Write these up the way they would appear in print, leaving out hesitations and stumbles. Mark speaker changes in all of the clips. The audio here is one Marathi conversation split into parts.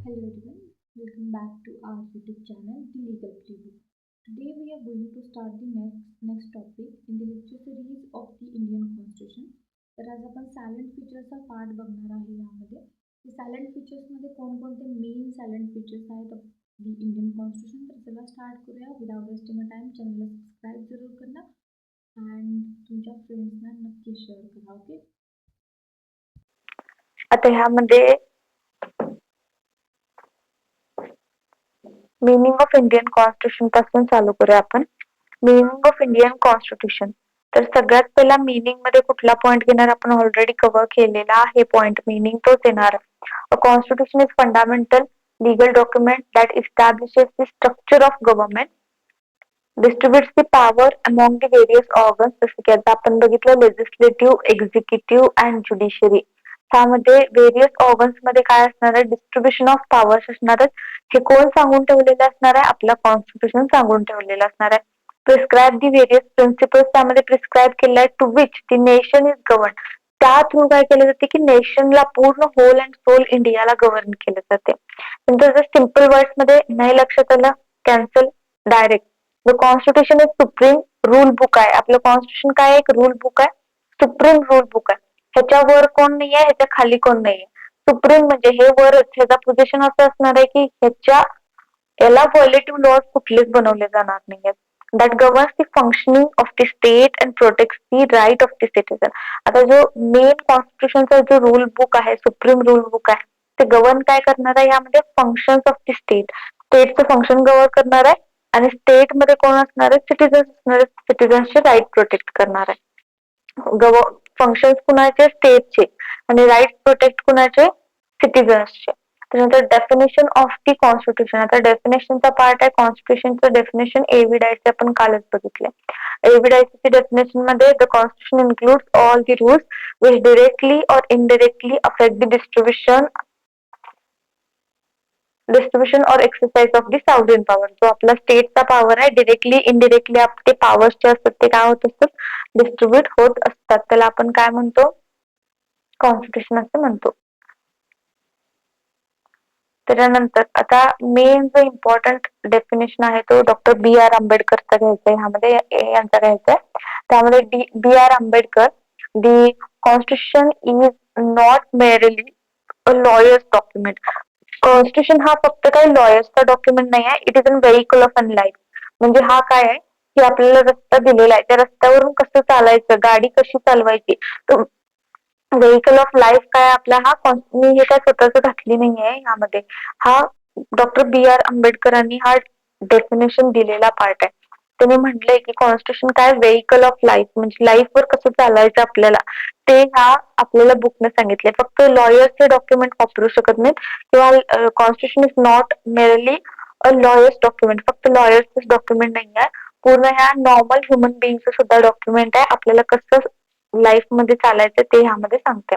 Speaker 1: Hello everyone, welcome back to our YouTube channel, The Legal Playbook. Today we are going to start the next topic in the lecture series of the Indian Constitution. तर आज आपण सायलेंट फीचर्सचा पार्ट बघणार आहे यामध्ये. ते सायलेंट फीचर्समध्ये कोणकोणते मेन सायलेंट फीचर्स आहेत ऑफ दी इंडियन कॉन्स्टिट्यूशन. तर चला स्टार्ट करूया. विदाउट वेस्टिंग टाइम चॅनलला सबस्क्राईब जरूर करा अँड तुमच्या फ्रेंड्सना नक्की शेअर करा. ओके.
Speaker 2: आता ह्यामध्ये मिनिंग ऑफ इंडियन कॉन्स्टिट्यूशन पासून चालू करूया आपण. Meaning of Indian constitution. तर सगळ्यात पहिला मिनिंग मध्ये कुठला पॉइंट घेणार आपण ऑलरेडी कव्हर केलेला आहे पॉइंट मिनिंग तोच येणार. A constitution is fundamental legal document that establishes the structure of government, distributes the power among the various organs, जसं की आता आपण बघितलं लेजिस्लेटिव्ह, एक्झिक्युटिव्ह अँड ज्युडिशरी. त्यामध्ये व्हेरियस ऑर्गन्स मध्ये काय असणार आहे, डिस्ट्रीब्युशन ऑफ पॉवर्स असणार आहे. हे कोण सांगून ठेवलेलं असणार आहे, आपला कॉन्स्टिट्यूशन सांगून ठेवलेलं असणार आहे. प्रिस्क्राईब दी व्हेरियस प्रिन्सिपल्स, त्यामध्ये प्रिस्क्राईब केलं आहे to which the nation is govern. त्या थ्रू काय केलं जाते की नेशनला पूर्ण होल अँड सोल इंडियाला गव्हर्न केलं जाते. नंतर जर सिम्पल वर्ड्स मध्ये नाही लक्षात आलं, cancel direct. The constitution is supreme rule book आहे. आपलं कॉन्स्टिट्यूशन काय आहे, एक रूल बुक आहे, सुप्रीम रूल बुक आहे. ह्याच्यावर कोण नाहीये, ह्याच्या खाली कोण नाहीये. सुप्रीम म्हणजे हे वरच, ह्याचा पोझिशन असं असणार आहे की याला व्हायोलेटिव्ह लॉज कुठलेच बनवले जाणार नाहीयेत. That governs the functioning of the state and protects the right of the citizen. आता जो मेन कॉन्स्टिट्यूशनचा जो रूल बुक आहे, सुप्रीम रूल बुक आहे, ते गव्हर्न काय करणार आहे, यामध्ये फंक्शन्स ऑफ द स्टेट, स्टेटचं फंक्शन गव्हर्न करणार आहे. आणि स्टेट मध्ये कोण असणार आहे, सिटीजन्स असणार आहे, सिटीजन्सचे राईट प्रोटेक्ट करणार आहे. फंक्शन्स कुणाचे, स्टेटचे, आणि राईट प्रोटेक्ट कुणाचे, सिटीजन्सचे. त्यानंतर डेफिनेशन ऑफ दी कॉन्स्टिट्यूशन. आता डेफिनेशनचा पार्ट आहे कॉन्स्टिट्यूशनचं डेफिनेशन एव्हिडायचे आपण कालच बघितले. एव्हिडायची डेफिनेशन मध्ये the constitution includes all the rules which directly और इनडिरेक्टली अफेक्ट द डिस्ट्रीब्युशन और exercise of the sovereign power. जो आपला स्टेटचा पॉवर आहे, डिरेक्टली इनडिरेक्टली ते पॉवर्स जे असतात ते काय होत असतात, डिस्ट्रीब्युट होत असतात. त्याला आपण काय म्हणतो, कॉन्स्टिट्यूशन असं म्हणतो. त्याच्यानंतर आता मेन जो इम्पॉर्टंट डेफिनेशन आहे तो डॉक्टर B.R. आंबेडकरचा घ्यायचा आहे. ह्यामध्ये यांचा घ्यायचा आहे. त्यामध्ये B.R. Ambedkar, the constitution is not merely a lawyer's document. Constitution हा फक्त काही लॉयर्सचा डॉक्युमेंट नाही आहे, it is an vehicle of an life. म्हणजे हा काय आहे की आपल्याला रस्ता दिलेला आहे, त्या रस्त्यावरून कसं चालायचं, गाडी कशी चालवायची, तो व्हेइकल ऑफ लाईफ काय आपला हा. मी हे काय स्वतःच घातली नाहीये यामध्ये, हा डॉक्टर B.R. आंबेडकरांनी हा डेफिनेशन दिलेला पार्ट आहे. त्यांनी म्हटलंय की कॉन्स्टिट्यूशन काय, व्हेइकल ऑफ लाईफ, म्हणजे लाईफवर कसं चालायचं आपल्याला, ते ह्या आपल्याला बुकने सांगितले. फक्त लॉयर्सचे डॉक्युमेंट वापरू शकत नाहीत, किंवा constitution is not merely a lawyer's document, फक्त लॉयर्सच डॉक्युमेंट नाही आहे, पूर्ण ह्या नॉर्मल ह्युमन बिईंगचं सुद्धा डॉक्युमेंट आहे. आपल्याला कसं लाईफ मध्ये चालायचं ते ह्यामध्ये सांगते.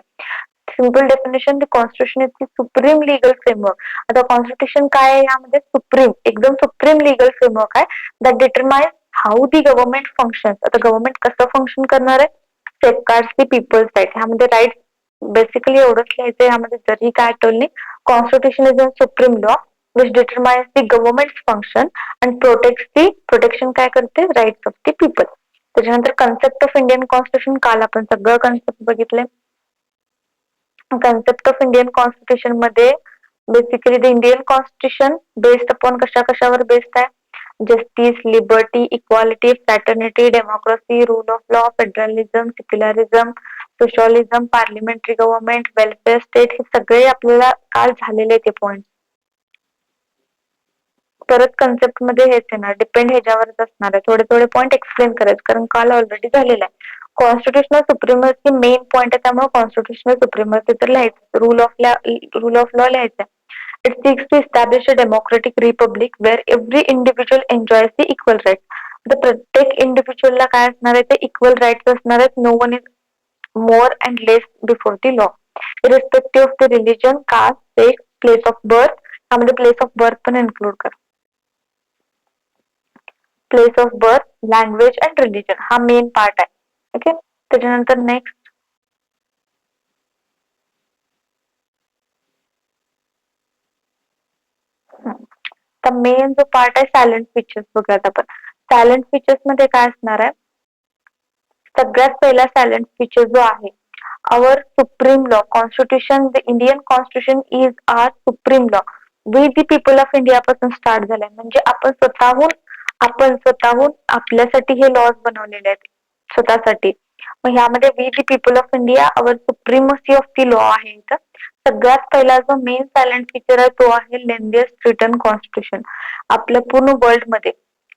Speaker 2: Simple definition, the constitution is the supreme legal framework. आता कॉन्स्टिट्यूशन काय आहे, यामध्ये सुप्रीम, एकदम सुप्रीम लिगल फ्रेमवर्क आहे that determines how the government function. आता गव्हर्नमेंट कसं फंक्शन करणार आहे, सेफगार्ड्स दी पीपल्स राईट. ह्यामध्ये राईट बेसिकली एवढंच लिहायचं, यामध्ये जरी काय आठवलं नाही. Constitution is a supreme law which determines the government function and protects काय करते, राईट्स ऑफ दी पीपल. त्याच्यानंतर कन्सेप्ट ऑफ इंडियन कॉन्स्टिट्यूशन, काल आपण सगळं कन्सेप्ट बघितले. कन्सेप्ट ऑफ इंडियन कॉन्स्टिट्यूशन मध्ये basically the Indian constitution based upon कशावर बेस्ड आहे, justice, liberty, equality, fraternity, democracy, rule of law, federalism, secularism, socialism, parliamentary government, welfare state, हे सगळे आपल्याला काल झालेले ते पॉइंट. परत कन्सेप्ट मध्ये हेच येणार, डिपेंड ह्याच्यावरच असणार आहे. थोडे थोडे पॉईंट एक्सप्लेन करायचे, कारण काल ऑलरेडी झालेला आहे. कॉन्स्टिट्यूशनल सुप्रीमसी मेन पॉईंट आहे, त्यामुळे कॉन्स्टिट्यूशनल सुप्रीमसी तर लिहायचं. रूल ऑफ लॉ लिहायचा. It seeks to establish a democratic republic where every individual enjoys the equal rights. तर प्रत्येक इंडिव्हिज्युअलला काय असणार आहे, ते इक्वल राईट्स असणार आहेत. No one is more and less before the law, irrespective of the religion, caste, sex, place of birth. त्यामध्ये प्लेस ऑफ बर्थ पण इन्क्लूड करा. Place of birth, language and religion, हा मेन पार्ट आहे. ओके. त्याच्यानंतर नेक्स्ट, आता मेन जो पार्ट आहे सायलेंट फीचर्स बघूयात आपण. सायलेंट फीचर्स मध्ये काय असणार आहे? सगळ्यात पहिला सायलेंट फीचर जो आहे, our supreme law constitution, the Indian constitution is our supreme law. We the people of India पासून स्टार्ट झालाय, म्हणजे आपण स्वतःहून आपल्यासाठी हे लॉज बनवलेले आहेत स्वतःसाठी. मग ह्यामध्ये we the people of India our supremacy of the law आहे. इथं सगळ्यात पहिला जो मेन सायलेंट फीचर आहे तो आहे लेंदिएस्ट रिटन कॉन्स्टिट्यूशन. आपल्या पूर्ण वर्ल्ड मध्ये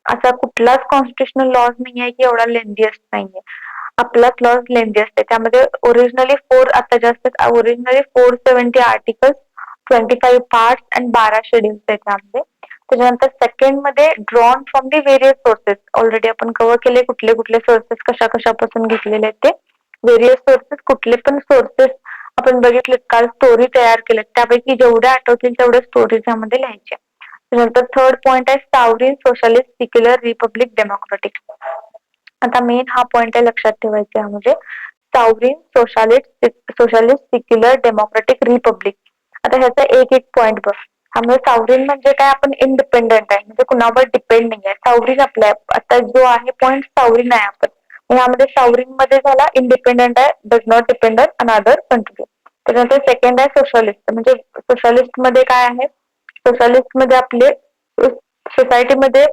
Speaker 2: असा कुठलाच कॉन्स्टिट्यूशनल लॉज नाही आहे की एवढा लेंदिएस्ट नाहीये. आपलाच लॉज लेंदिएस्ट आहे. त्यामध्ये ओरिजिनली 470 आर्टिकल्स, 25 पार्ट्स आणि 12 शेड्यूल्स आहेत त्यामध्ये. त्याच्यानंतर सेकंड मध्ये drawn from the various sources. Already आपण कव्हर केले कुठले कुठले सोर्सेस कशापासून घेतलेले आहेत ते. व्हेरियस सोर्सेस, कुठले पण सोर्सेस आपण बघितले, काल स्टोरी तयार केल्यात त्यापैकी जेवढ्या आठवतील तेवढ्या स्टोरीज यामध्ये लिहायच्या. त्यानंतर थर्ड पॉइंट आहे sovereign socialist secular Republic democratic. आता मेन हा पॉइंट आहे लक्षात ठेवायचा आहे, म्हणजे sovereign socialist secular democratic Republic. आता ह्याचा एक एक पॉइंट बघ. त्यामुळे सॉव्हरीन म्हणजे काय, आपण इंडिपेंडंट आहे, म्हणजे कुणावर डिपेंड नाही आहे. सॉव्हरीन आपल्या आता जो आहे पॉइंट सॉव्हरीन आहे आपण. ह्यामध्ये सॉव्हरीन मध्ये झाला इंडिपेंडंट आहे, does not depend on another country. त्यानंतर सेकंड आहे सोशलिस्ट, म्हणजे सोशलिस्ट मध्ये काय आहे, सोशलिस्ट मध्ये आपले सोसायटीमध्ये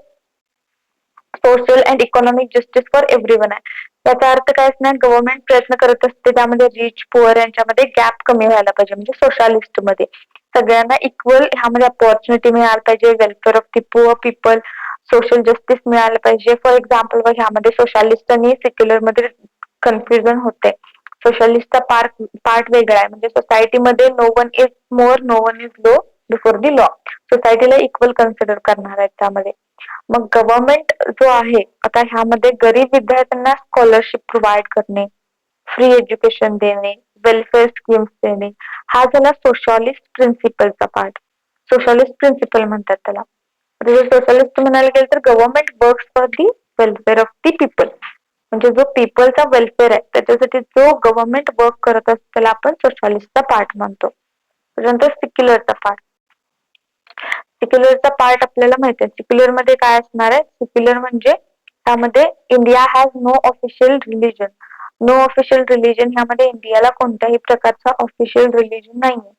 Speaker 2: social and economic justice for everyone आहे. याचा अर्थ काय असणार, गव्हर्नमेंट प्रयत्न करत असते त्यामध्ये रिच पुअर यांच्यामध्ये गॅप कमी व्हायला पाहिजे. म्हणजे सोशलिस्ट मध्ये सगळ्यांना इक्वल ह्यामध्ये अपॉर्च्युनिटी मिळायला पाहिजे, welfare of the poor people, social justice मिळायला पाहिजे. फॉर एक्झाम्पल ह्यामध्ये सोशलिस्ट आणि सेक्युलर मध्ये कन्फ्युजन होते. सोशलिस्टचा पार्ट वेगळा आहे, म्हणजे सोसायटीमध्ये no one is more, no one is low before the law. सोसायटीला इक्वल कन्सिडर करणार आहेत त्यामध्ये. मग गव्हर्नमेंट जो आहे आता ह्यामध्ये गरीब विद्यार्थ्यांना स्कॉलरशिप प्रोव्हाइड करणे, फ्री एज्युकेशन देणे, वेलफेअर स्कीम्स देणे, हा झाला सोशलिस्ट प्रिन्सिपलचा पार्ट. सोशलिस्ट प्रिन्सिपल म्हणतात त्याला. सोशलिस्ट म्हणायला गेलं तर government works for the welfare of the people, म्हणजे जो पीपलचा वेलफेअर आहे त्याच्यासाठी जो गव्हर्नमेंट वर्क करत असतो त्याला आपण सोशलिस्टचा पार्ट म्हणतो. त्यानंतर सिक्युलरचा पार्ट. सिक्युलरचा पार्ट आपल्याला माहिती आहे. सिक्युलर मध्ये काय असणार आहे, सिक्युलर म्हणजे त्यामध्ये India has no official religion. No official religion, ह्यामध्ये इंडियाला कोणत्याही प्रकारचा ऑफिशियल रिलिजन नाहीये.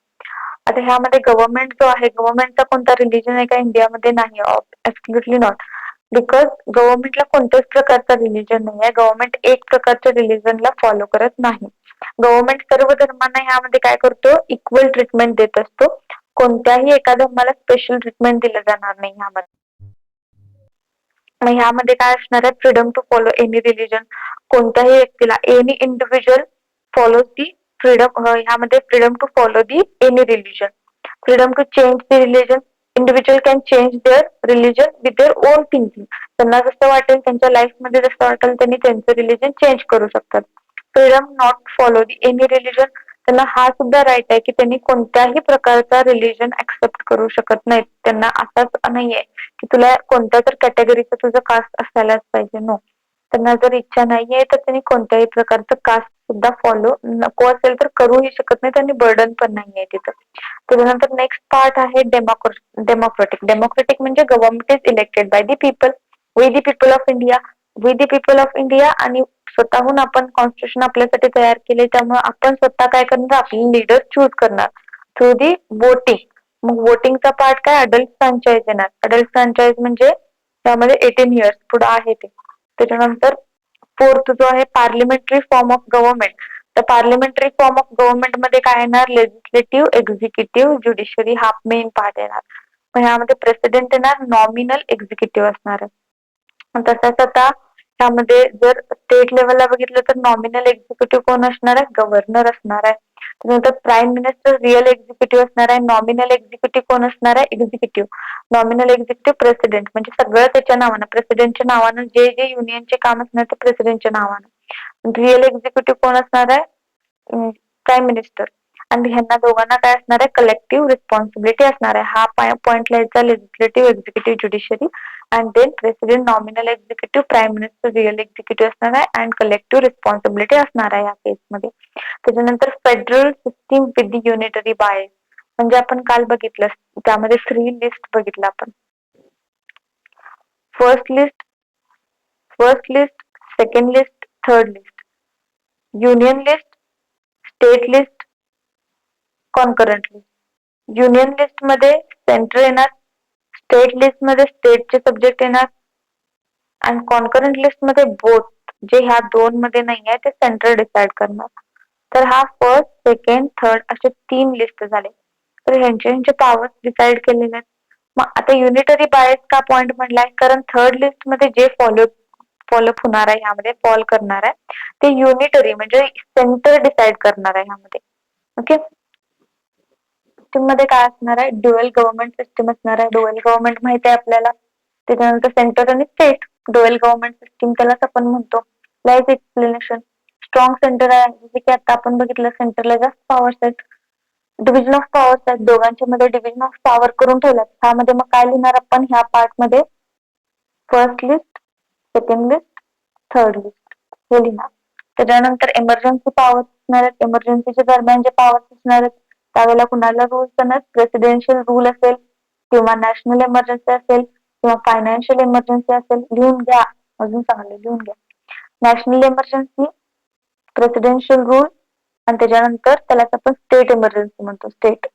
Speaker 2: आता ह्यामध्ये गव्हर्नमेंट जो आहे, गव्हर्नमेंटचा कोणता रिलिजन आहे का इंडियामध्ये नाही, ऍब्सोल्युटली नॉट. बिकॉज गव्हर्नमेंटला कोणत्याच प्रकारचा रिलिजन नाही आहे. गव्हर्नमेंट एक प्रकारच्या रिलिजनला फॉलो करत नाही. गव्हर्नमेंट सर्व धर्मांना ह्यामध्ये काय करतो, इक्वल ट्रीटमेंट देत असतो. कोणत्याही एका धर्माला स्पेशल ट्रीटमेंट दिलं जाणार नाही ह्यामध्ये. मग ह्यामध्ये काय असणार आहे, freedom to follow any religion. कोणत्याही व्यक्तीला, any individual follow the freedom, ह्यामध्ये freedom to follow the any religion, freedom to change the religion. Individual can change their religion with their own thinking. त्यांना जसं वाटेल, त्यांच्या लाईफमध्ये जसं वाटेल त्यांनी त्यांचं रिलिजन चेंज करू शकतात. Freedom not follow the any religion, त्यांना हा सुद्धा राईट आहे की त्यांनी कोणत्याही प्रकारचा रिलिजन ऍक्सेप्ट करू शकत नाहीत. त्यांना असाच नाहीये की तुला कोणत्या तर कॅटेगरीचं तुझं कास्ट असायलाच पाहिजे. नो, त्यांना जर इच्छा नाहीये तर त्यांनी कोणत्याही प्रकारचं कास्ट सुद्धा फॉलो नको असेल तर करूही शकत नाही, त्यांनी बर्डन पण नाहीये तिथं. त्याच्यानंतर नेक्स्ट पार्ट आहे डेमोक्रेटिक. डेमोक्रेटिक म्हणजे government is elected by the people, we the people of India. We the people of India, आणि स्वतःहून आपण कॉन्स्टिट्यूशन आपल्यासाठी तयार केले, त्यामुळे आपण स्वतः काय करणार, आपले लीडर चूज करणार थ्रू दी वोटिंग. मग वोटिंगचा पार्ट काय, अडल्ट फ्रँचाईज येणार. अडल्ट फ्रँचाईज म्हणजे त्यामध्ये 18 इयर्स पुढे आहे ते. त्याच्यानंतर फोर्थ जो आहे पार्लिमेंटरी फॉर्म ऑफ गव्हर्नमेंट. तर पार्लिमेंटरी फॉर्म ऑफ गव्हर्नमेंट मध्ये काय येणार, लेजिस्लेटिव्ह, एक्झिक्युटिव्ह, ज्युडिशरी हा मेन पार्ट येणार. मग ह्यामध्ये प्रेसिडेंट येणार, नॉमिनल एक्झिक्युटिव्ह असणार आहे. तसंच आता त्यामध्ये जर स्टेट लेवलला बघितलं तर नॉमिनल एक्झिक्युटिव्ह कोण असणार आहे, गव्हर्नर असणार आहे. त्यानंतर प्राईम मिनिस्टर रिअल एक्झिक्युटिव्ह असणार आहे. नॉमिनल एक्झिक्युटिव्ह कोण असणार आहे, एक्झिक्युटिव्ह. नॉमिनल एक्झिक्युटिव्ह प्रेसिडेंट, म्हणजे सगळं त्याच्या नावानं, प्रेसिडेंटच्या नावानं जे जे युनियनचे काम असणार ते प्रेसिडेंटच्या नावानं. रिअल एक्झिक्युटिव्ह कोण असणार आहे, प्राईम मिनिस्टर. आणि ह्यांना दोघांना काय असणार आहे, कलेक्टिव्ह रिस्पॉन्सिबिलिटी असणार आहे. हा पॉइंट लिहायचा, legislative, executive, judiciary, and then president, nominal executive, prime minister, real executive असणार आहे, अँड कलेक्टिव्ह रिस्पॉन्सिबिलिटी असणार आहे या केसमध्ये. त्याच्यानंतर federal system with the unitary bias, म्हणजे आपण काल बघितलं त्यामध्ये 3 लिस्ट बघितलं आपण. First list, second list, third list, union list, state list, concurrent list. Union list मध्ये सेंटर येणार, स्टेट लिस्ट मध्ये स्टेटचे सब्जेक्ट येणार आणि कॉन्करंट लिस्ट मध्ये बोथ, जे ह्या दोन मध्ये नाही आहे ते सेंटर डिसाइड करणार. तर हा फर्स्ट, सेकंड, थर्ड असे 3 लिस्ट झाले. तर ह्यांचे पॉवर्स डिसाइड केलेले आहेत. मग आता युनिटरी बायस का पॉइंट म्हणलाय, कारण थर्ड लिस्ट मध्ये जे फॉलोअप होणार आहे, ह्यामध्ये फॉल करणार आहे ते युनिटरी म्हणजे सेंटर डिसाइड करणार आहे ह्यामध्ये. ओके, सिस्टीम मध्ये काय असणार आहे, ड्युअल गव्हर्नमेंट सिस्टीम असणार आहे. ड्युअल गव्हर्नमेंट माहिती आहे आपल्याला. त्याच्यानंतर सेंटर आणि स्टेट, ड्युअल गव्हर्नमेंट सिस्टीम त्यालाच आपण म्हणतो. लाईक एक्सप्लेनेशन, स्ट्रॉंग सेंटर आहे, जसे की आता आपण बघितलं सेंटरला जास्त पॉवर्स आहेत. डिव्हिजन ऑफ पॉवर्स आहेत, दोघांच्या मध्ये डिव्हिजन ऑफ पॉवर करून ठेवल्यात. ह्यामध्ये मग काय लिहिणार आपण, ह्या पार्ट मध्ये first list, second list, third list हे लिहिणार. त्याच्यानंतर एमर्जन्सी पॉवर्स असणार आहेत, एमर्जन्सीच्या दरम्यान जे पॉवर्स असणार आहेत त्यावेळेला कुणाला रूल करणार, प्रेसिडेन्शियल रूल असेल किंवा नॅशनल इमर्जन्सी असेल किंवा फायनान्शियल इमर्जन्सी असेल. लिहून घ्या, अजून चांगले लिहून घ्या. नॅशनल इमर्जन्सी, प्रेसिडेन्शियल रूल आणि त्याच्यानंतर त्यालाच आपण स्टेट इमर्जन्सी म्हणतो, स्टेट.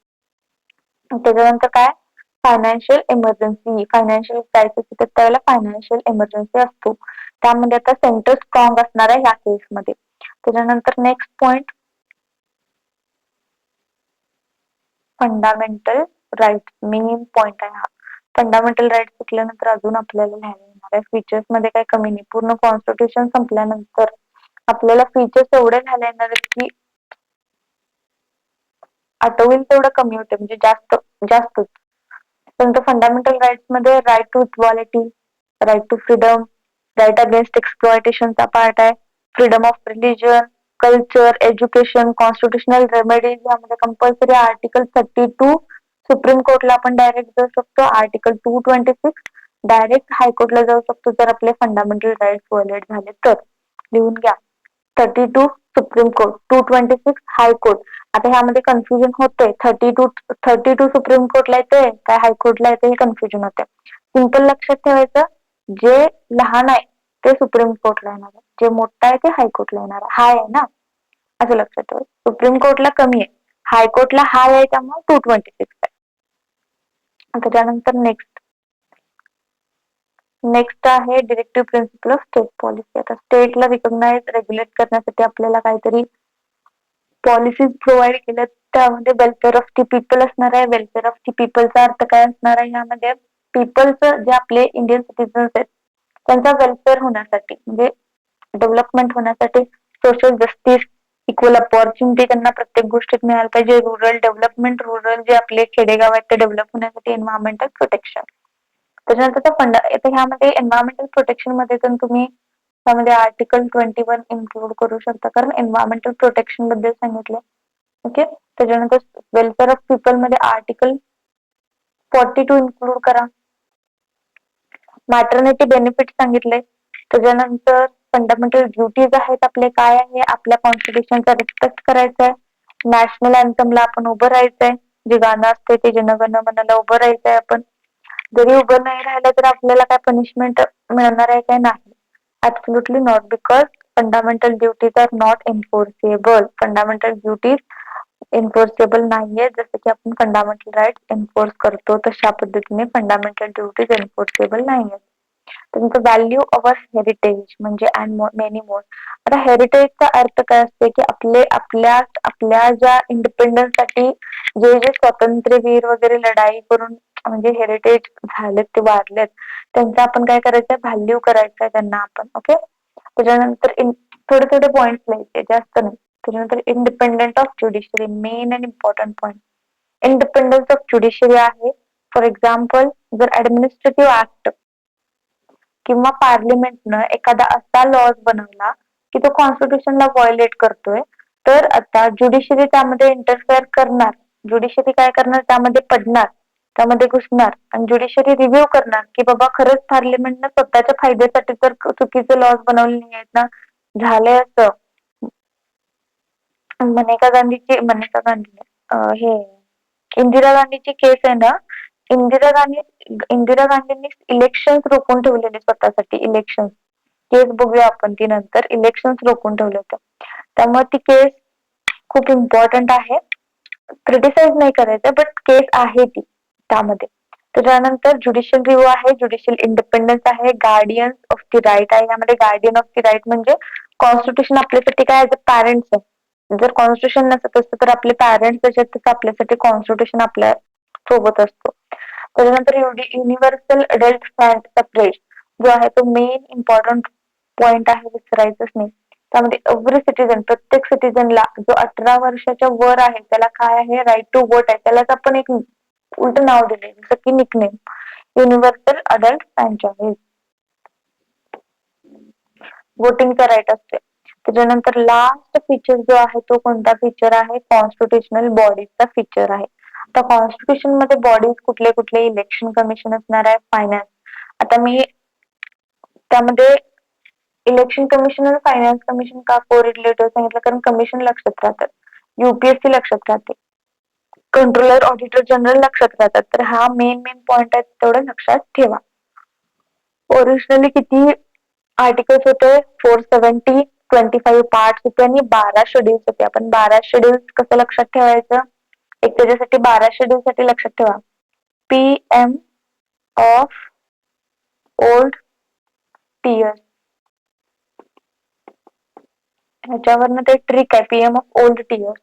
Speaker 2: त्याच्यानंतर काय, फायनान्शियल इमर्जन्सी, फायनान्शियल क्रायसिस येतात त्यावेळेला फायनान्शियल इमर्जन्सी असतो. त्यामध्ये आता सेंटर स्ट्रॉंग असणार आहे ह्या केसमध्ये. त्याच्यानंतर next point, fundamental right, main point आहे हा. फंडामेंटल राईट शिकल्यानंतर अजून आपल्याला लिहायला येणार आहे. फीचर्स मध्ये काही कमी नाही. पूर्ण कॉन्स्टिट्यूशन संपल्यानंतर आपल्याला फीचर्स एवढे लिहायला येणार आहेत की आठवेल तेवढं कमी होते, म्हणजे जास्तच. परंतु फंडामेंटल राईट्स मध्ये right to equality, right to freedom, right against एक्सप्लॉयटेशनचा पार्ट आहे, freedom of religion, culture, education, constitutional remedies, यामध्ये कंपल्सरी आर्टिकल 32 सुप्रीम कोर्टला आपण डायरेक्ट जाऊ शकतो. आर्टिकल 226 डायरेक्ट हायकोर्टला जाऊ शकतो जर आपले फंडामेंटल राईट्स व्हायोलेट झाले तर. लिहून घ्या, 32 सुप्रीम कोर्ट, 226 हायकोर्ट. आता ह्यामध्ये कन्फ्युजन होते, 32 सुप्रीम कोर्टला येते काय हायकोर्टला येते हे कन्फ्युजन होते. सिंपल लक्षात ठेवायचं, जे लहान आहे ते सुप्रीम कोर्टला येणार आहे, जे मोठं आहे ते हायकोर्टला येणार आहे. हाय आहे ना, असं लक्षात ठेवायचं. सुप्रीम कोर्टला कमी आहे, हायकोर्टला हाय आहे, त्यामुळे 226 आहे. त्याच्यानंतर नेक्स्ट आहे directive principle of state policy. आता स्टेटला रिकॉग्नाइज रेग्युलेट करण्यासाठी आपल्याला काहीतरी पॉलिसीज प्रोव्हाइड केल्यात. त्यामध्ये वेलफेअर ऑफ दी पीपल असणार आहे. वेलफेअर ऑफ दी पीपलचा अर्थ काय असणार आहे, ह्यामध्ये पीपलचं जे आपले इंडियन सिटीजन्स आहेत त्यांचा वेलफेअर होण्यासाठी, म्हणजे डेव्हलपमेंट होण्यासाठी, सोशल जस्टिस, इक्वल अपॉर्च्युनिटी त्यांना प्रत्येक गोष्टीत मिळायला पाहिजे, रुरल डेव्हलपमेंट, रुरल जे आपले खेडेगाव आहेत ते डेव्हलप होण्यासाठी, एन्व्हायरमेंटल प्रोटेक्शन. त्याच्यानंतर आता ह्यामध्ये एन्व्हायरमेंटल प्रोटेक्शन मध्ये पण तुम्ही त्यामध्ये आर्टिकल 21 इन्क्लूड करू शकता, कारण एन्व्हायरमेंटल प्रोटेक्शन बद्दल सांगितलं. ओके, त्याच्यानंतर वेलफेअर ऑफ पीपल मध्ये आर्टिकल 42 इन्क्लूड करा. मॅटर्निटी बेनिफिट सांगितले. त्याच्यानंतर फंडामेंटल ड्युटीज आहेत आपले, काय आहे, आपल्या कॉन्स्टिट्यूशनचा रिस्पेक्ट करायचा आहे. नॅशनल अँथमला आपण उभं राहायचंय, जे गाणं असते ते जनगण मनला उभं राहायचंय आपण. जरी उभं नाही राहिलं तर आपल्याला काय पनिशमेंट मिळणार आहे काय, नाही. Absolutely not, because fundamental duties are not enforceable. Fundamental duties enforceable नाहीये, जसं की आपण फंडामेंटल राईट्स एन्फोर्स करतो तशा पद्धतीने फंडामेंटल ड्युटीज एन्फोर्सेबल नाहीये. त्यानंतर व्हॅल्यू ऑफ हेरिटेज म्हणजे अँड मेनी मोर. आता हेरिटेजचा अर्थ काय असते की आपल्या ज्या इंडिपेंडन्स साठी जे जे स्वातंत्र्यवीर वगैरे लढाई करून म्हणजे हेरिटेज झालेत, ते वारलेत, त्यांचा आपण काय करायचंय, व्हॅल्यू करायचंय त्यांना आपण. ओके, त्याच्यानंतर थोडे थोडे पॉइंट लिहायचे, जास्त नाही. त्याच्यानंतर independent of judiciary, men and important point. Independence of judiciary आहे. फॉर एक्झाम्पल, जर ऍडमिनिस्ट्रेटिव्ह ऍक्ट किंवा पार्लिमेंटनं एखादा असा लॉज बनवला की तो कॉन्स्टिट्यूशनला व्हायोलेट करतोय, तर आता ज्युडिशरी त्यामध्ये इंटरफेअर करणार. ज्युडिशरी काय करणार, त्यामध्ये पडणार, त्यामध्ये घुसणार आणि ज्युडिशरी रिव्ह्यू करणार की बाबा खरंच पार्लिमेंटनं स्वतःच्या फायद्यासाठी तर चुकीचे लॉज बनवले नाही आहेत ना, झालंय असं. मनेका गांधी हे इंदिरा गांधीची केस आहे ना, इंदिरा गांधी इंदिरा गांधींनी इलेक्शन रोखून ठेवलेले स्वतःसाठी. इलेक्शन केस बघूया आपण ती नंतर. इलेक्शन रोखून ठेवले होते, त्यामुळे ती केस खूप इम्पॉर्टंट आहे. क्रिटिसाइज नाही करायचं, बट केस आहे ती त्यामध्ये. त्याच्यानंतर ज्युडिशियल रिव्ह्यू आहे, ज्युडिशियल इंडिपेंडन्स आहे, गार्डियन ऑफ द राईट आहे. यामध्ये गार्डियन ऑफ द राईट म्हणजे कॉन्स्टिट्यूशन आपल्यासाठी काय ऍज अ पॅरेंट्स आहे. जर कॉन्स्टिट्यूशन नसत असतं तर आपले पॅरेंट्स तसं आपल्यासाठी कॉन्स्टिट्यूशन आपल्या सोबत असतो. त्याच्यानंतर युनिव्हर्सल अडल्ट सफरेज जो आहे तो मेन इम्पॉर्टंट पॉइंट आहे, विसरायचंच नाही. त्यामध्ये एव्हरी सिटीजन, प्रत्येक सिटीजनला जो 18 वर्षाच्या वर आहे त्याला काय आहे, राईट टू वोट आहे. त्यालाच आपण एक उलट नाव दिले, जसं की निकनेम युनिव्हर्सल अडल्ट फ्रँचायझ. वोटिंगचा राईट असते. त्याच्यानंतर लास्ट फीचर जो आहे तो कोणता फीचर आहे, कॉन्स्टिट्युशनल बॉडीजचा फीचर आहे. आता कॉन्स्टिट्यूशन मध्ये बॉडीज कुठले कुठले, इलेक्शन कमिशन असणार आहे, फायनान्स. आता मी त्यामध्ये इलेक्शन कमिशन आणि फायनान्स कमिशन का कोरिलेटिव्ह सांगितलं, कारण कमिशन लक्षात राहतात, युपीएससी लक्षात राहते, कंट्रोलर ऑडिटर जनरल लक्षात राहतात. तर हा मेन पॉइंट आहे, तेवढं लक्षात ठेवा. ओरिजिनली किती आर्टिकल्स होते, 470, 25 पार्ट होते आणि 12 शेड्यूल्स होते. आपण 12 शेड्यूल्स कसं लक्षात ठेवायचं, एक त्याच्यासाठी 12 शेड्यूल साठी लक्षात ठेवा, PM ऑफ ओल्ड टीयर्स. ह्याच्यावरनं ते ट्रिक आहे, PM ऑफ ओल्ड टीयर्स.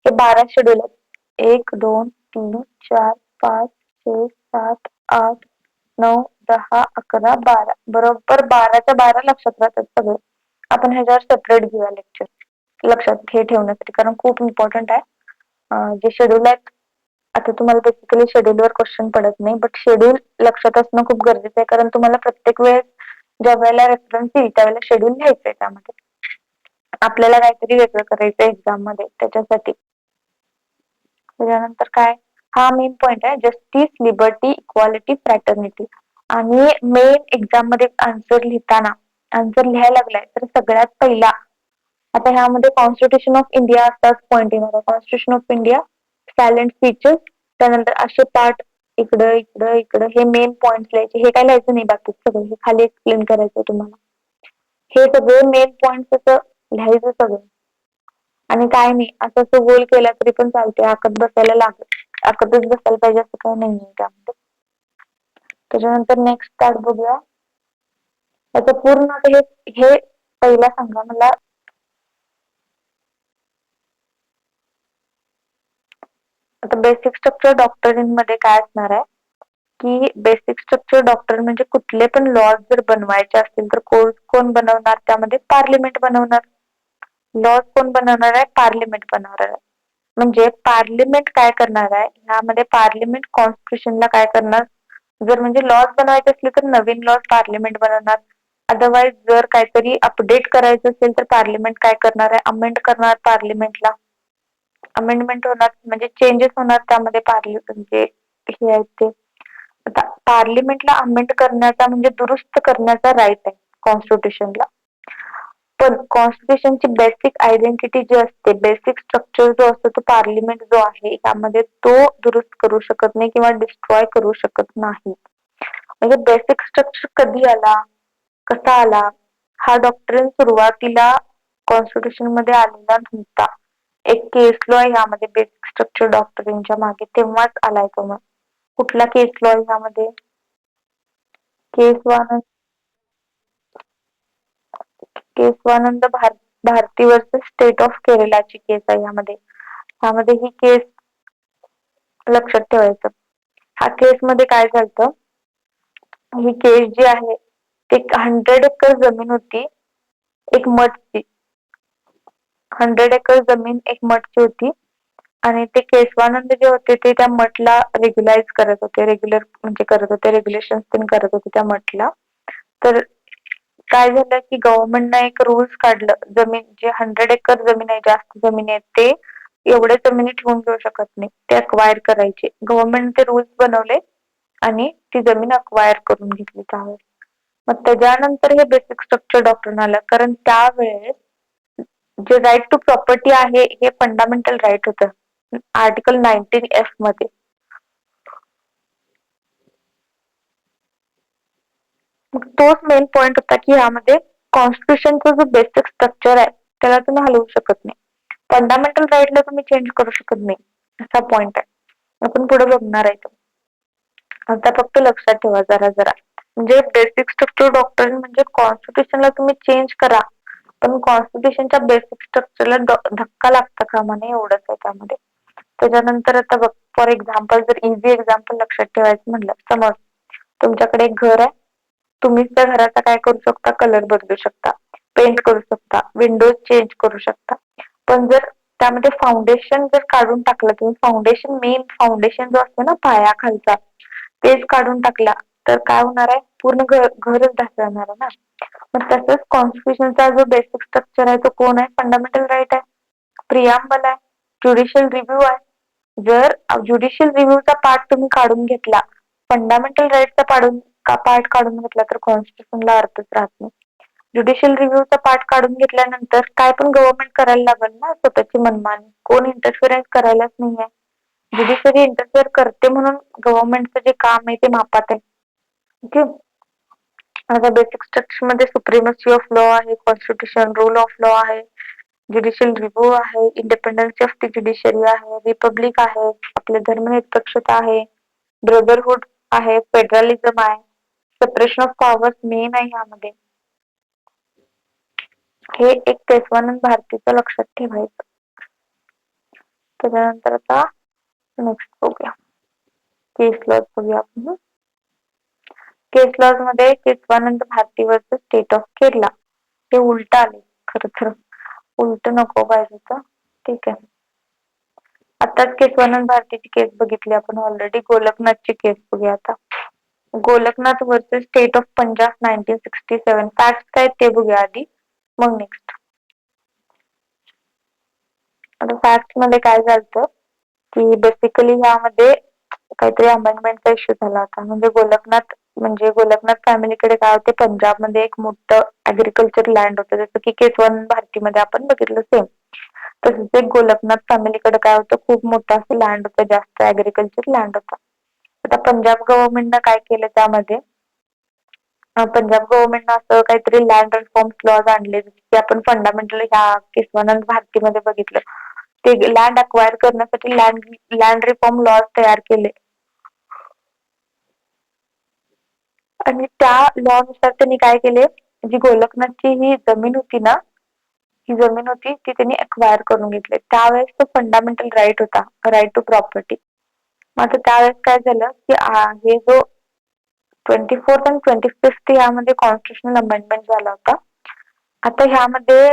Speaker 2: हे 12 शेड्यूल आहेत, 1, 2, 3, 4, 5, 6, 7, 8, 9, 10, 11, 12. बरोबर 12च्या 12 लक्षात राहतात सगळे. आपण ह्याच्यावर सेपरेट घेऊया लेक्चर, लक्षात हे ठेवण्यासाठी, कारण खूप इम्पॉर्टंट आहे. जे शेड्यूल आहेत, आता तुम्हाला बेसिकली शेड्यूलवर क्वेश्चन पडत नाही, बट शेड्यूल लक्षात असणं खूप गरजेचं आहे, कारण तुम्हाला प्रत्येक वेळेस ज्या वेळेला रेफरन्स येईल त्यावेळेला शेड्यूल लिहायचंय त्यामध्ये. आपल्याला काहीतरी वेगळं करायचं एक्झाम मध्ये, त्याच्यासाठी. त्याच्यानंतर काय, हा मेन पॉइंट आहे, जस्टिस, लिबर्टी, इक्वालिटी, फ्रॅटर्निटी. आणि मेन एक्झाम मध्ये आन्सर लिहिताना, आन्सर लिहायला लागलाय तर सगळ्यात पहिला आता ह्यामध्ये कॉन्स्टिट्यूशन ऑफ इंडिया असाच पॉइंट येणार आहे. Constitution of India, silent features, त्यानंतर असे पार्ट इकडं इकडं इकडं, हे मेन पॉइंट लिहायचे. हे काय लिहायचं नाही, बाकी सगळं हे खाली एक्सप्लेन करायचं तुम्हाला. हे सगळे मेन पॉइंट असं लिहायचं सगळं, आणि काय नाही, असं असं गोल केला तरी पण चालते, आखत बसायला लागत, आखतच बसायला पाहिजे असं काही नाहीये त्यामध्ये. त्याच्यानंतर नेक्स्ट पार्ट बघूया. त्याचं पूर्ण आता हे पहिला सांगा मला. आता बेसिक स्ट्रक्चर डॉक्टरीन मध्ये काय असणार आहे, की बेसिक स्ट्रक्चर डॉक्टर म्हणजे कुठले पण लॉज जर बनवायचे असतील तर कोण बनवणार, त्यामध्ये पार्लिमेंट बनवणार. लॉज कोण बनवणार आहे, पार्लिमेंट बनवणार आहे. म्हणजे पार्लिमेंट काय करणार आहे, ह्यामध्ये पार्लिमेंट कॉन्स्टिट्यूशनला काय करणार, जर म्हणजे लॉज बनवायचे असले तर नवीन लॉज पार्लिमेंट बनवणार. अदरवाईज जर काहीतरी अपडेट करायचं असेल तर पार्लिमेंट काय करणार आहे, अमेंड करणार पार्लिमेंटला. अमेंडमेंट होणार म्हणजे चेंजेस होणार त्यामध्ये, म्हणजे हे आहेत ते. आता पार्लिमेंटला अमेंड करण्याचा म्हणजे दुरुस्त करण्याचा राईट आहे कॉन्स्टिट्यूशनला. पण कॉन्स्टिट्यूशनची बेसिक आयडेंटिटी जी असते, बेसिक स्ट्रक्चर जो असतो तो पार्लिमेंट जो आहे त्यामध्ये तो दुरुस्त करू शकत नाही किंवा डिस्ट्रॉय करू शकत नाही. म्हणजे बेसिक स्ट्रक्चर कधी आला, कसा आला, हा डॉक्ट्रिन सुरुवातीला कॉन्स्टिट्यूशन मध्ये आलेला नव्हता. एक केस लॉ आहे ह्यामध्ये बेसिक स्ट्रक्चर डॉक्टरीनच्या मागे, तेव्हाच आलाय तो. मग कुठला केस लॉ आहे ह्यामध्ये, Kesavananda Bharati versus state of केरलाची केस आहे ह्यामध्ये. ह्यामध्ये ही केस लक्षात ठेवायचं. ह्या केस मध्ये काय झालं, ही केस जी आहे ते 100 एकर जमीन होती, एक मठची. 100 एकर जमीन एक मठची होती, आणि ते केशवानंद जे होते ते त्या मठला रेग्युलाइज करत होते, रेग्युलर म्हणजे करत होते, रेग्युलेशन पण करत होते त्या मठला. तर काय झालं की गव्हर्नमेंटने एक रूल्स काढलं, जमीन जे 100 एकर जमीन आहे, जास्त जमीन आहे, ते एवढे जमिनी ठेवून घेऊ शकत नाही, ते अक्वायर करायचे. गव्हर्नमेंट ते रूल्स बनवले आणि ती जमीन अक्वायर करून घेतली त्यावेळेस. मग त्याच्यानंतर हे बेसिक स्ट्रक्चर डॉक्ट्रिन आलं, कारण त्यावेळेस जे राईट टू प्रॉपर्टी आहे हे फंडामेंटल राईट होतं आर्टिकल 19F मध्ये. तोच मेन पॉइंट होता की यामध्ये कॉन्स्टिट्यूशनचा जो बेसिक स्ट्रक्चर आहे त्याला तुम्ही हलवू शकत नाही. फंडामेंटल राईटला तुम्ही चेंज करू शकत नाही, असा पॉइंट आहे. आपण पुढे बघणार आहे तो. आता फक्त लक्षात ठेवा जरा जरा, म्हणजे बेसिक स्ट्रक्चर डॉक्टर म्हणजे कॉन्स्टिट्यूशनला तुम्ही चेंज करा, पण कॉन्स्टिट्यूशनच्या बेसिक स्ट्रक्चरला धक्का लागता कामा नये, एवढंच आहे त्यामध्ये. त्याच्यानंतर आता बघ, फॉर एक्झाम्पल जर इझी एक्झाम्पल लक्षात ठेवायचं म्हणलं, समज तुमच्याकडे एक घर आहे, तुम्हीच त्या घराचा काय करू शकता, कलर बदलू शकता, पेंट करू शकता, विंडोज चेंज करू शकता. पण जर त्यामध्ये फाउंडेशन जर काढून टाकलं तुम्ही, फाउंडेशन मेन फाउंडेशन जो असतो ना पाया खालचा, तेच काढून टाकला तर काय होणार आहे, पूर्ण घरच ढासळणार आहे ना. मग तसंच कॉन्स्टिट्यूशनचा जो बेसिक स्ट्रक्चर आहे तो कोण आहे, फंडामेंटल राईट आहे, प्रियाम्बल आहे, ज्युडिशियल रिव्ह्यू आहे. जर ज्युडिशियल रिव्ह्यूचा पार्ट तुम्ही काढून घेतला, फंडामेंटल राईटचा पार्ट काढून घेतला तर कॉन्स्टिट्यूशनला अर्थच राहत नाही. ज्युडिशियल रिव्ह्यूचा पार्ट काढून घेतल्यानंतर काय पण गव्हर्नमेंट करायला लागल ना स्वतःची मनमानी, कोण इंटरफिअरन्स करायलाच नाहीये. ज्युडिशरी इंटरफिअर करते म्हणून गव्हर्नमेंटचं जे काम आहे ते मापात आहे. ओके, आता बेसिक स्ट्रक्चर मध्ये सुप्रीमसी ऑफ लॉ आहे, कॉन्स्टिट्यूशन, रूल ऑफ लॉ आहे, ज्युडिशियल रिव्ह्यू आहे, इंडिपेंडन्स ऑफ द ज्युडिशरी आहे, रिपब्लिक आहे, आपले धर्मनिरपेक्षता आहे, ब्रदरहुड आहे, फेडरलिझम आहे, सेपरेशन ऑफ पॉवर्स मेन आहे यामध्ये. हे एक केशवानंद भारतीचं लक्षात ठेवायचं. त्याच्यानंतर आता नेक्स्ट बघूया, केस लॉज बघूया आपण. केस लॉज मध्ये Kesavananda Bharati versus state of Kerala, हे उलट आले, खरं तर उलट नको पाहिजे तर ठीक आहे. आताच केशवानंद भारतीची केस बघितली आपण ऑलरेडी. गोलकनाथची केस बघूया आता. Golaknath versus state of Punjab 1967. Fact काय ते बघूया आधी, मग नेक्स्ट. आता फॅक्ट मध्ये काय झालं की बेसिकली यामध्ये काहीतरी अमेंडमेंटचा इश्यू झाला होता. म्हणजे गोलकनाथ फॅमिलीकडे काय होते, पंजाबमध्ये एक मोठं ऍग्रिकल्चर लँड होतं, जसं की केशवानंद भारतीमध्ये आपण बघितलं सेम. तसंच एक गोलकनाथ फॅमिलीकडे काय होतं, खूप मोठं असं लँड होतं, जास्त ऍग्रिकल्चर लँड होतं. आता पंजाब गव्हर्नमेंटनं काय केलं त्यामध्ये, पंजाब गव्हर्नमेंटनं असं काहीतरी लँड रिफॉर्म लॉज आणले, की आपण फंडामेंटल ह्या केशवानंद भारतीमध्ये बघितलं. ते लँड अक्वायर करण्यासाठी लँड रिफॉर्म लॉज तयार केले आणि त्या लॉ नुसार त्यांनी काय केले, जी गोलकनाथची ही जमीन होती ना, ही जमीन होती ती त्यांनी अक्वायर करून घेतली. त्यावेळेस तो फंडामेंटल राईट होता, राईट टू प्रॉपर्टी. मग आता त्यावेळेस काय झालं की हे जो 24th आणि 25th यामध्ये कॉन्स्टिट्युशनल अमेंडमेंट झाला होता. आता ह्यामध्ये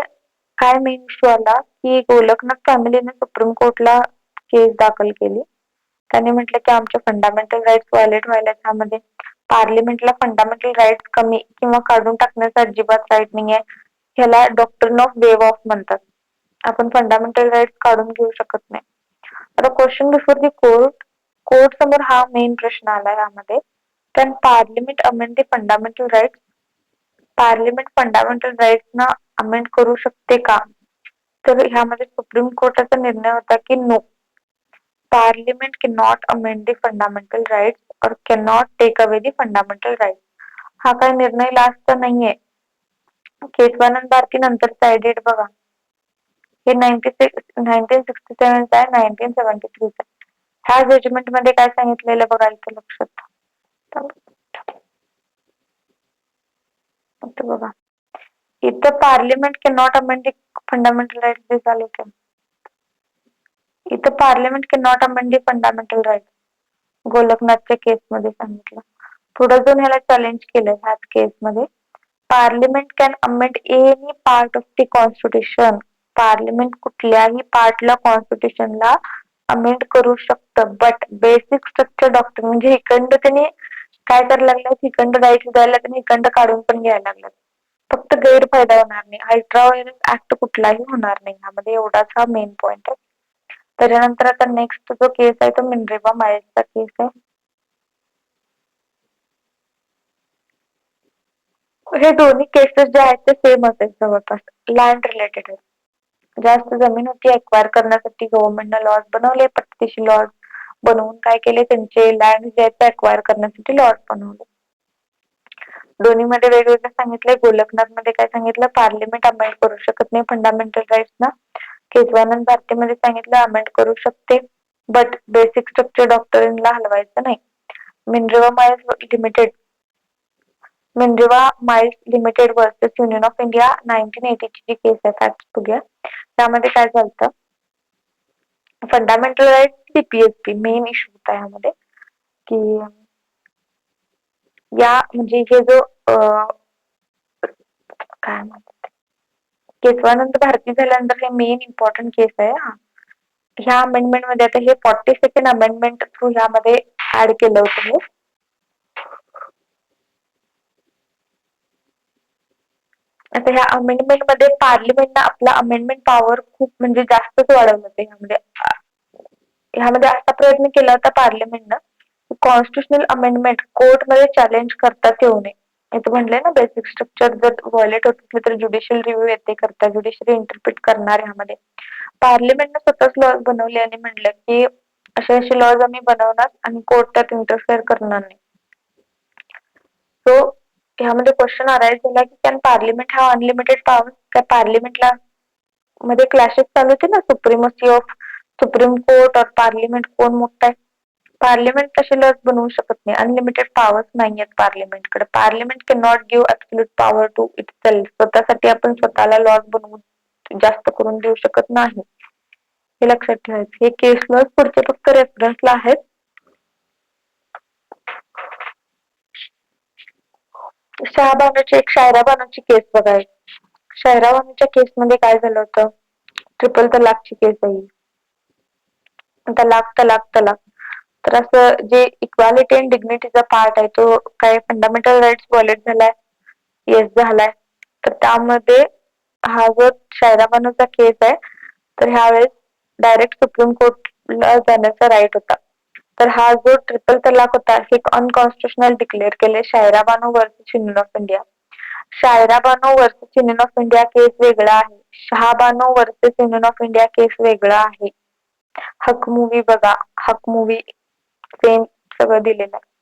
Speaker 2: काय मेन इश्यू आला की गोलकनाथ फॅमिलीने सुप्रीम कोर्टला केस दाखल केली. त्याने म्हटलं की आमचे फंडामेंटल राईट्स व्हायलेट व्हायला, त्यामध्ये पार्लिमेंटला फंडामेंटल राईट्स कमी किंवा काढून टाकण्याचा अजिबात राईट नाहीये. ह्याला डॉक्ट्रिन ऑफ वेव ऑफ म्हणतात. आपण फंडामेंटल राईट्स काढून घेऊ शकत नाही. आता क्वेश्चन बिफोर दी कोर्ट समोर हा मेन प्रश्न आला यामध्ये, can parliament amend the fundamental rights, parliament fundamental rights ना अमेंड करू शकते का? तर ह्यामध्ये सुप्रीम कोर्टाचा निर्णय होता की no, parliament can not amend the fundamental rights और can not take away the fundamental rights. हा काय निर्णय लास्टचा नाहीये, केशवानंद भारती नंतरचा आहे, डेट बघा, हे 1967 आहे, 1973 आहे. ह्या जजमेंट मध्ये काय सांगितलेलं बघायला तर लक्षात बघा, इथं parliament can not amend fundamental rights झाले का, इथं parliament can not amend fundamental rights गोलकनाथच्या केस मध्ये सांगितलं. पुढे जाऊन ह्याला चॅलेंज केलं ह्याच केस मध्ये, parliament can amend any part of the constitution, parliament कुठल्याही पार्टला कॉन्स्टिट्यूशनला अमेंड करू शकतं, बट बेसिक स्ट्रक्चर डॉक्टर म्हणजे हिकंड त्यांनी काय करायला लागलं, हिकंड राईट द्यायला त्यांनी हिकंड काढून पण घ्यायला लागलं. फक्त गैरफायदा होणार नाही, अल्ट्रा व्हायरस ऍक्ट कुठलाही होणार नाही यामध्ये, एवढाच हा मेन पॉइंट आहे. त्याच्यानंतर आता नेक्स्ट जो केस आहे तो मिनर्वा मायल्सचा केस आहे. हे दोन्ही केसेस जे आहेत ते सेमच आहेत, जवळपास लँड रिलेटेड आहेत. जास्त जमीन होती एक्वायर करण्यासाठी गव्हर्नमेंटने लॉज बनवले, पट्टीशी लॉज बनवून काय केले, त्यांचे लँड जे आहेत ते एक्वायर करण्यासाठी लॉज बनवले. दोन्हीमध्ये वेगवेगळं सांगितलंय. गोलकनाथ मध्ये काय सांगितलं, पार्लिमेंट अमेंड करू शकत नाही फंडामेंटल राईट्स ना. केशवानंद भारतीमध्ये सांगितलं अमेंड करू शकते, बट बेसिक स्ट्रक्चर डॉक्टरीनला हलवायचं नाही. Minerva miles limited versus union of India 1980 ची जी केस आहे, फॅक्ट बघूया. त्यामध्ये काय झालं, fundamental rights CPSP main issue होता यामध्ये, की या म्हणजे हे जो काय म्हणतात, केशवानंद भारती झाल्यानंतर हे मेन इम्पॉर्टंट केस आहे हा. ह्या अमेंडमेंट मध्ये आता हे 42nd अमेंडमेंट थ्रू ह्यामध्ये ऍड केलं होतं हे. आता ह्या अमेंडमेंट मध्ये पार्लिमेंटनं आपला अमेंडमेंट पॉवर खूप म्हणजे जास्तच वाढवलं होतं. ह्यामध्ये असा प्रयत्न केला होता पार्लिमेंटनं, कॉन्स्टिट्युशनल अमेंडमेंट कोर्टमध्ये चॅलेंज करतात येऊ नये. इथं म्हणलंय ना, बेसिक स्ट्रक्चर जर व्हायोलेट होत असले तर ज्युडिशियल रिव्ह्यू येते करता, ज्युडिशरी इंटरप्रिट करणार. ह्यामध्ये पार्लिमेंटनं स्वतःच लॉज बनवले आणि म्हणलं की असे असे लॉज आम्ही बनवणार आणि कोर्ट त्यात इंटरफेअर करणार नाही. सो ह्यामध्ये क्वेश्चन अराईज झाला की कॅन पार्लिमेंट हा अनलिमिटेड पॉवर, त्या पार्लिमेंटला मध्ये क्लॅशेस चालू होते ना, सुप्रीमसी ऑफ सुप्रीम कोर्ट और पार्लिमेंट कोण मोठा आहे. पार्लिमेंट तसे लॉज बनवू शकत नाही, अनलिमिटेड पॉवर्स नाही आहेत पार्लिमेंटकडे. Parliament can not give absolute power to itself, स्वतःसाठी आपण स्वतःला लॉज बनवून जास्त करून देऊ शकत नाही, हे लक्षात ठेवायचं. हे केस लॉज पुढचे फक्त रेफरन्सला आहेत. शहाबानूची एक शायरा बानूची केस बघायची. शायरा बानूच्या केसमध्ये काय झालं होतं, ट्रिपल तलाकची केस आहे. तलाक तलाक तलाक तर असं जे इक्वालिटी अँड डिग्निटीचा पार्ट आहे तो काय फंडामेंटल राईट्स व्हायोलेट झालाय, येस झालाय. तर त्यामध्ये हा जो शायरा बानूचा केस आहे, तर ह्यावेळेस डायरेक्ट सुप्रीम कोर्टला जाण्याचा राईट होता. तर हा जो ट्रिपल तलाक होता हे अनकॉन्स्टिट्युशनल डिक्लेअर केले शायरा बानू versus union of India. Shayara Bano versus union of India केस वेगळा आहे, Shahbano versus union of India केस वेगळा आहे. हक मूवी बघा, हक मूवी सेम सगळं दिलेलं आहे.